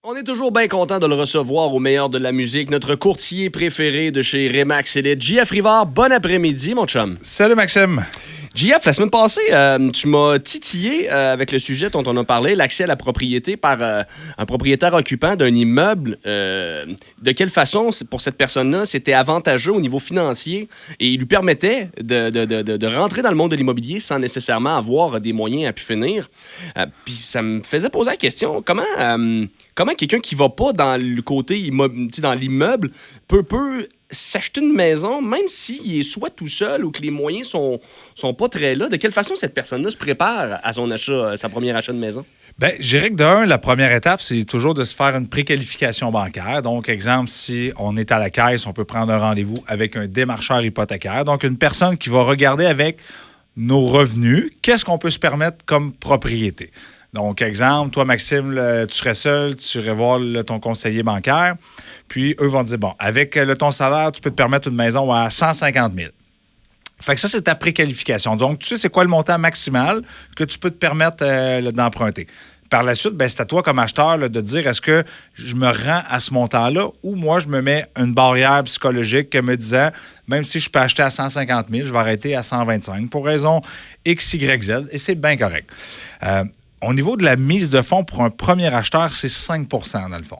On est toujours bien content de le recevoir au meilleur de la musique, notre courtier préféré de chez Remax Elite, JF Rivard. Bon après-midi, mon chum. Salut, Maxime. JF, la semaine passée, tu m'as titillé avec le sujet dont on a parlé, l'accès à la propriété par un propriétaire occupant d'un immeuble. De quelle façon, pour cette personne-là, c'était avantageux au niveau financier et il lui permettait de rentrer dans le monde de l'immobilier sans nécessairement avoir des moyens à pu finir. Puis ça me faisait poser la question, comment quelqu'un qui va pas dans le côté dans l'immeuble peut s'acheter une maison, même s'il est soit tout seul ou que les moyens sont pas très là? De quelle façon cette personne-là se prépare à son achat, sa première achat de maison? Bien, je dirais que d'un, la première étape, c'est toujours de se faire une préqualification bancaire. Donc, exemple, si on est à la caisse, on peut prendre un rendez-vous avec un démarcheur hypothécaire. Donc, une personne qui va regarder avec nos revenus, qu'est-ce qu'on peut se permettre comme propriété. Donc, exemple, toi, Maxime, tu serais seul, tu irais voir ton conseiller bancaire, puis eux vont te dire, bon, avec ton salaire, tu peux te permettre une maison à 150 000. Fait que ça, c'est ta préqualification. Donc, tu sais c'est quoi le montant maximal que tu peux te permettre d'emprunter. Par la suite, c'est à toi comme acheteur de dire est-ce que je me rends à ce montant-là ou moi, je me mets une barrière psychologique me disant même si je peux acheter à 150 000, je vais arrêter à 125 pour raison X, Y, Z et c'est bien correct. Au niveau de la mise de fonds pour un premier acheteur, c'est 5 % dans le fond.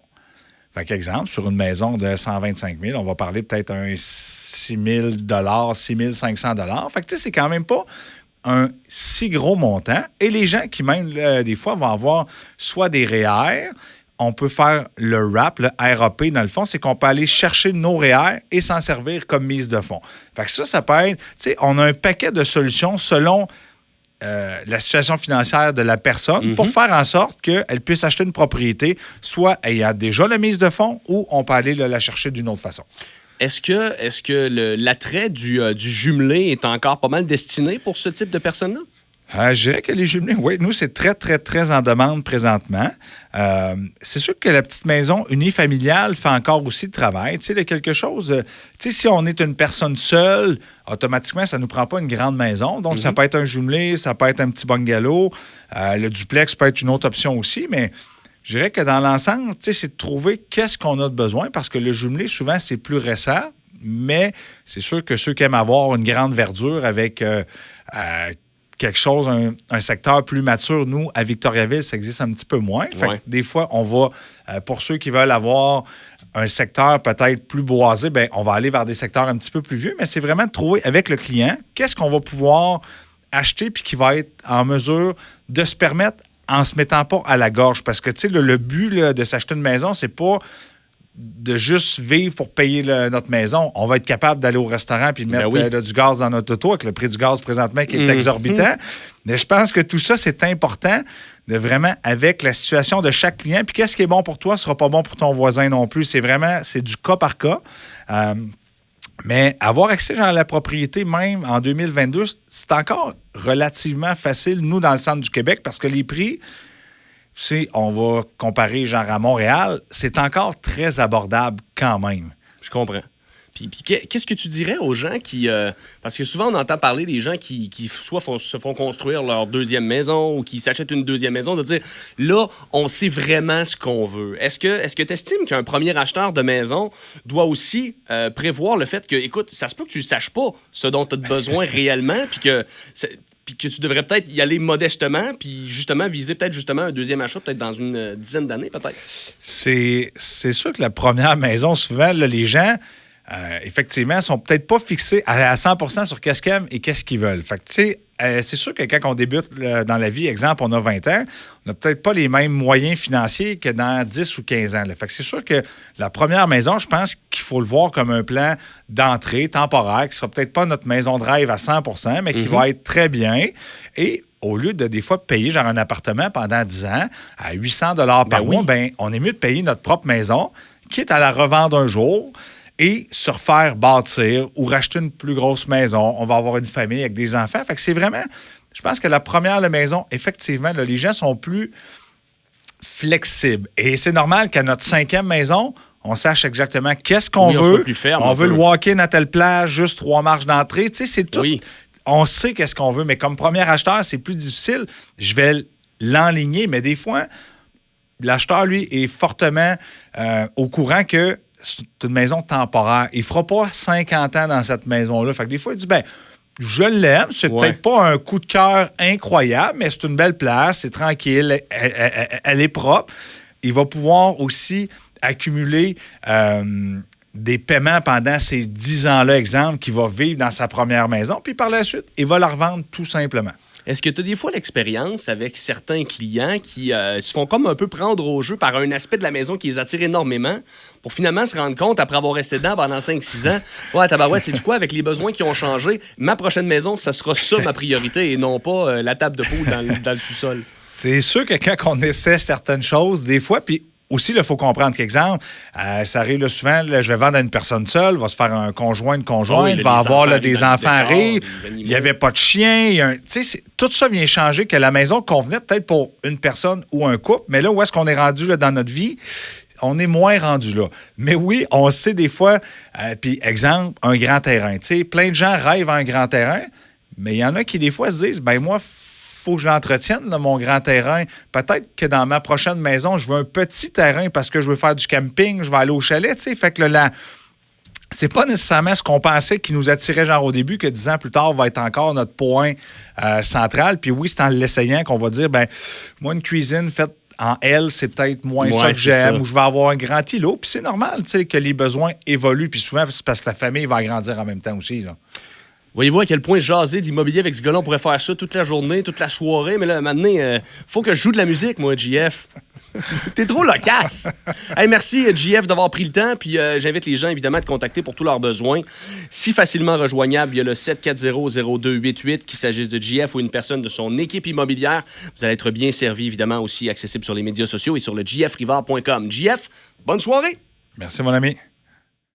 Fait qu'exemple, sur une maison de 125 000, on va parler peut-être un 6 000 6 500 $. Fait que tu sais, c'est quand même pas un si gros montant. Et les gens qui même, des fois, vont avoir soit des REER, on peut faire le RAP, le RAP dans le fond, c'est qu'on peut aller chercher nos REER et s'en servir comme mise de fonds. Fait que ça peut être, tu sais, on a un paquet de solutions selon la situation financière de la personne pour faire en sorte qu'elle puisse acheter une propriété, soit ayant déjà la mise de fonds ou on peut aller la chercher d'une autre façon. Est-ce que l'attrait du jumelé est encore pas mal destiné pour ce type de personnes-là? Je dirais que les jumelés, oui, nous, c'est très, très, très en demande présentement. C'est sûr que la petite maison unifamiliale fait encore aussi le travail. Tu sais, il y a quelque chose... tu sais, si on est une personne seule, automatiquement, ça ne nous prend pas une grande maison. Donc, ça peut être un jumelé, ça peut être un petit bungalow. Le duplex peut être une autre option aussi, mais... Je dirais que dans l'ensemble, c'est de trouver qu'est-ce qu'on a de besoin parce que le jumelé, souvent, c'est plus récent, mais c'est sûr que ceux qui aiment avoir une grande verdure avec quelque chose, un secteur plus mature, nous, à Victoriaville, ça existe un petit peu moins. Fait que des fois, on va, pour ceux qui veulent avoir un secteur peut-être plus boisé, on va aller vers des secteurs un petit peu plus vieux, mais c'est vraiment de trouver avec le client qu'est-ce qu'on va pouvoir acheter puis qui va être en mesure de se permettre en se mettant pas à la gorge. Parce que, tu sais, le but de s'acheter une maison, c'est pas de juste vivre pour payer notre maison. On va être capable d'aller au restaurant puis de mettre du gaz dans notre auto avec le prix du gaz présentement qui est exorbitant. Mais je pense que tout ça, c'est important de vraiment, avec la situation de chaque client. Puis qu'est-ce qui est bon pour toi sera pas bon pour ton voisin non plus. C'est du cas par cas. Mais avoir accès à la propriété, même en 2022, c'est encore relativement facile, nous, dans le centre du Québec, parce que les prix, on va comparer genre à Montréal, c'est encore très abordable quand même. Je comprends. Puis qu'est-ce que tu dirais aux gens qui... parce que souvent, on entend parler des gens qui soit se font construire leur deuxième maison ou qui s'achètent une deuxième maison, de dire, là, on sait vraiment ce qu'on veut. Est-ce que tu estimes qu'un premier acheteur de maison doit aussi prévoir le fait que, écoute, ça se peut que tu ne saches pas ce dont tu as besoin réellement, puis que tu devrais peut-être y aller modestement, puis justement viser peut-être justement un deuxième achat, peut-être dans une dizaine d'années, peut-être? C'est sûr que la première maison, souvent, là, les gens... effectivement, sont peut-être pas fixés à 100% sur qu'est-ce qu'ils aiment et qu'est-ce qu'ils veulent. Fait que, tu sais, c'est sûr que quand on débute dans la vie, exemple, on a 20 ans, on n'a peut-être pas les mêmes moyens financiers que dans 10 ou 15 ans. Là. Fait que c'est sûr que la première maison, je pense qu'il faut le voir comme un plan d'entrée temporaire, qui sera peut-être pas notre maison de rêve à 100%, mais qui va être très bien. Et au lieu de, des fois, payer genre un appartement pendant 10 ans à 800 $ par mois, on est mieux de payer notre propre maison, quitte à la revendre un jour, et se refaire bâtir ou racheter une plus grosse maison. On va avoir une famille avec des enfants. Fait que c'est vraiment... Je pense que la première maison, effectivement, là, les gens sont plus flexibles. Et c'est normal qu'à notre 5e maison, on sache exactement qu'est-ce qu'on veut. Plus ferme, on veut le walk-in à telle plage, juste 3 marches d'entrée. Tu sais, c'est tout. Oui. On sait qu'est-ce qu'on veut, mais comme premier acheteur, c'est plus difficile. Je vais l'enligner, mais des fois... l'acheteur, lui, est fortement au courant que c'est une maison temporaire. Il ne fera pas 50 ans dans cette maison-là. Fait que des fois, il dit, je l'aime, c'est peut-être pas un coup de cœur incroyable, mais c'est une belle place, c'est tranquille, elle est propre. Il va pouvoir aussi accumuler des paiements pendant ces 10 ans-là, exemple, qu'il va vivre dans sa première maison, puis par la suite, il va la revendre tout simplement. Est-ce que tu as des fois l'expérience avec certains clients qui se font comme un peu prendre au jeu par un aspect de la maison qui les attire énormément pour finalement se rendre compte, après avoir resté dedans pendant 5-6 ans, ouais, tabarouette, sais-tu quoi, avec les besoins qui ont changé, ma prochaine maison, ça sera ça ma priorité et non pas la table de poule dans le sous-sol. C'est sûr que quand on essaie certaines choses, des fois, puis aussi, il faut comprendre qu'exemple, ça arrive là, souvent, là, je vais vendre à une personne seule, va se faire un conjoint, une conjointe, il va avoir là, des enfants arrivent, il n'y avait pas de chien. Tout ça vient changer, que la maison convenait peut-être pour une personne ou un couple, mais là, où est-ce qu'on est rendu là, dans notre vie? On est moins rendu là. Mais oui, on sait des fois, puis exemple, un grand terrain. Plein de gens rêvent à un grand terrain, mais il y en a qui des fois se disent, moi, faut que je l'entretienne, là, mon grand terrain. Peut-être que dans ma prochaine maison, je veux un petit terrain parce que je veux faire du camping, je vais aller au chalet, tu sais. Fait que là, c'est pas nécessairement ce qu'on pensait qui nous attirait genre au début, que 10 ans plus tard va être encore notre point central. Puis oui, c'est en l'essayant qu'on va dire, moi, une cuisine faite en L, c'est peut-être moins ça que j'aime, ou je vais avoir un grand îlot. Puis c'est normal, tu sais, que les besoins évoluent. Puis souvent, c'est parce que la famille va grandir en même temps aussi, là. Voyez-vous à quel point jaser d'immobilier avec ce gars-là, on pourrait faire ça toute la journée, toute la soirée. Mais là, maintenant, faut que je joue de la musique, moi, JF. T'es trop loquace. Hey, merci, JF, d'avoir pris le temps. Puis j'invite les gens, évidemment, à te contacter pour tous leurs besoins. Si facilement rejoignable, il y a le 740-0288, qu'il s'agisse de JF ou une personne de son équipe immobilière. Vous allez être bien servi, évidemment, aussi accessible sur les médias sociaux et sur le jfrivard.com. JF, bonne soirée. Merci, mon ami.